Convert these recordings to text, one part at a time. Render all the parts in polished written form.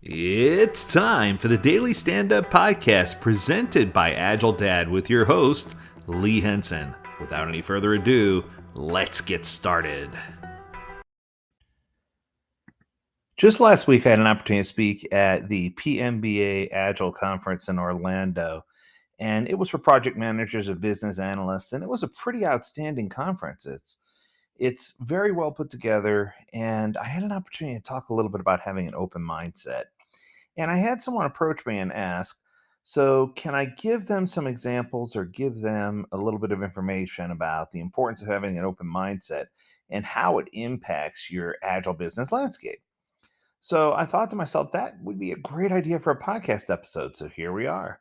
It's time for the Daily Stand Up Podcast presented by Agile Dad with your host, Lee Henson. Without any further ado, let's get started. Just last week, I had an opportunity to speak at the PMBA Agile Conference in Orlando, and it was for project managers and business analysts, and it was a pretty outstanding conference. It's very well put together, and I had an opportunity to talk a little bit about having an open mindset. And I had someone approach me and ask, so can I give them some examples or give them a little bit of information about the importance of having an open mindset and how it impacts your agile business landscape? So I thought to myself, that would be a great idea for a podcast episode. So here we are.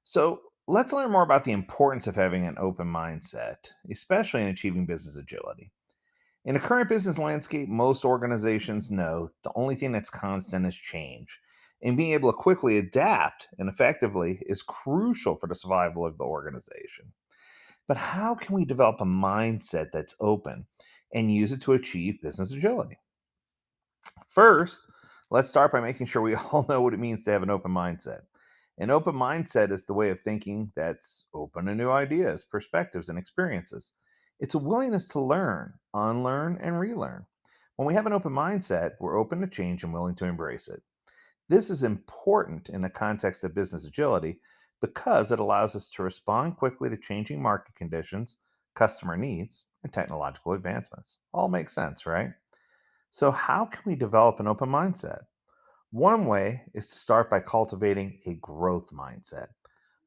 So let's learn more about the importance of having an open mindset, especially in achieving business agility. In the current business landscape, most organizations know the only thing that's constant is change. And being able to quickly adapt and effectively is crucial for the survival of the organization. But how can we develop a mindset that's open and use it to achieve business agility? First, let's start by making sure we all know what it means to have an open mindset. An open mindset is the way of thinking that's open to new ideas, perspectives, and experiences. It's a willingness to learn, unlearn, and relearn. When we have an open mindset, we're open to change and willing to embrace it. This is important in the context of business agility because it allows us to respond quickly to changing market conditions, customer needs, and technological advancements. All makes sense, right? So, how can we develop an open mindset? One way is to start by cultivating a growth mindset.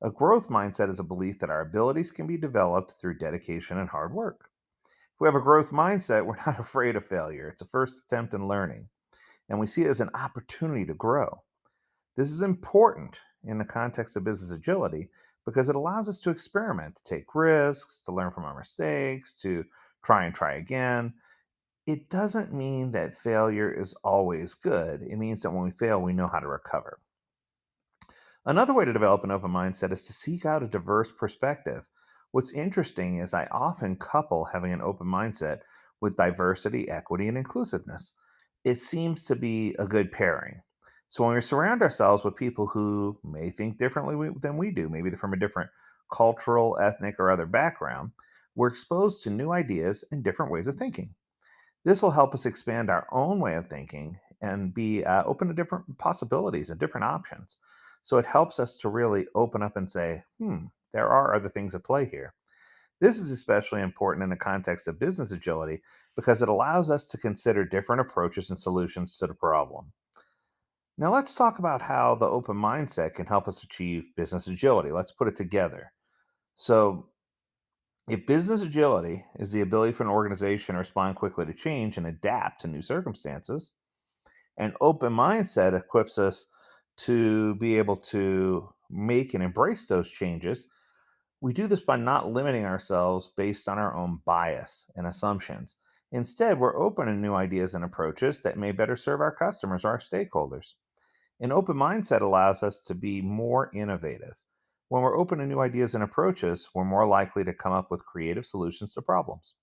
A growth mindset is a belief that our abilities can be developed through dedication and hard work. If we have a growth mindset, we're not afraid of failure. It's a first attempt in learning, and we see it as an opportunity to grow. This is important in the context of business agility because it allows us to experiment, to take risks, to learn from our mistakes, to try again. It doesn't mean that failure is always good. It means that when we fail, we know how to recover. Another way to develop an open mindset is to seek out a diverse perspective. What's interesting is I often couple having an open mindset with diversity, equity, and inclusiveness. It seems to be a good pairing. So when we surround ourselves with people who may think differently than we do, maybe they're from a different cultural, ethnic, or other background, we're exposed to new ideas and different ways of thinking. This will help us expand our own way of thinking and be open to different possibilities and different options. So it helps us to really open up and say, there are other things at play here. This is especially important in the context of business agility because it allows us to consider different approaches and solutions to the problem. Now, let's talk about how the open mindset can help us achieve business agility. Let's put it together. So, if business agility is the ability for an organization to respond quickly to change and adapt to new circumstances, an open mindset equips us to be able to make and embrace those changes. We do this by not limiting ourselves based on our own bias and assumptions. Instead, we're open to new ideas and approaches that may better serve our customers or our stakeholders. An open mindset allows us to be more innovative. When we're open to new ideas and approaches, we're more likely to come up with creative solutions to problems.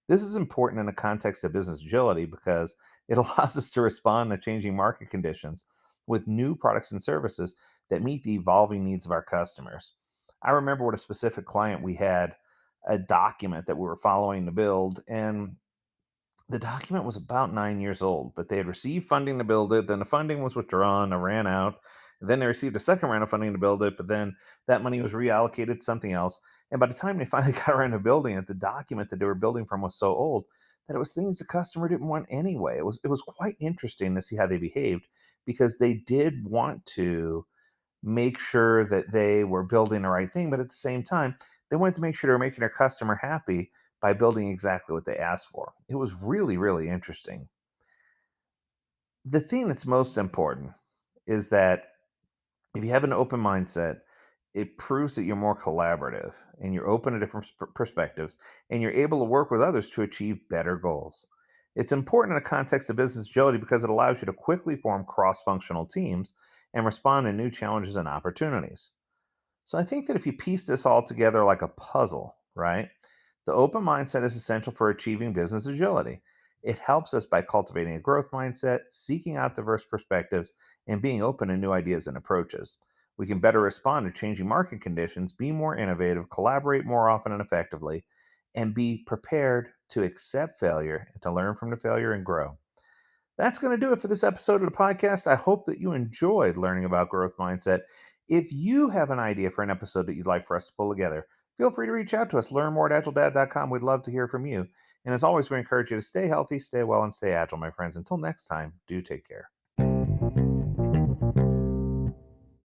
This is important in the context of business agility because it allows us to respond to changing market conditions with new products and services that meet the evolving needs of our customers. I remember with a specific client, we had a document that we were following to build, and the document was about 9 years old, but they had received funding to build it. Then the funding was withdrawn or ran out. And then they received a second round of funding to build it, but then that money was reallocated to something else. And by the time they finally got around to building it, the document that they were building from was so old that it was things the customer didn't want anyway. It was quite interesting to see how they behaved because they did want to make sure that they were building the right thing, but at the same time, they wanted to make sure they were making their customer happy by building exactly what they asked for. It was really, really interesting. The thing that's most important is that if you have an open mindset, it proves that you're more collaborative and you're open to different perspectives and you're able to work with others to achieve better goals. It's important in the context of business agility because it allows you to quickly form cross functional teams and respond to new challenges and opportunities. So I think that if you piece this all together like a puzzle, right, the open mindset is essential for achieving business agility. It helps us by cultivating a growth mindset, seeking out diverse perspectives, and being open to new ideas and approaches. We can better respond to changing market conditions, be more innovative, collaborate more often and effectively, and be prepared to accept failure and to learn from the failure and grow. That's going to do it for this episode of the podcast. I hope that you enjoyed learning about growth mindset. If you have an idea for an episode that you'd like for us to pull together, feel free to reach out to us. Learn more at agiledad.com. We'd love to hear from you. And as always, we encourage you to stay healthy, stay well, and stay agile, my friends. Until next time, do take care.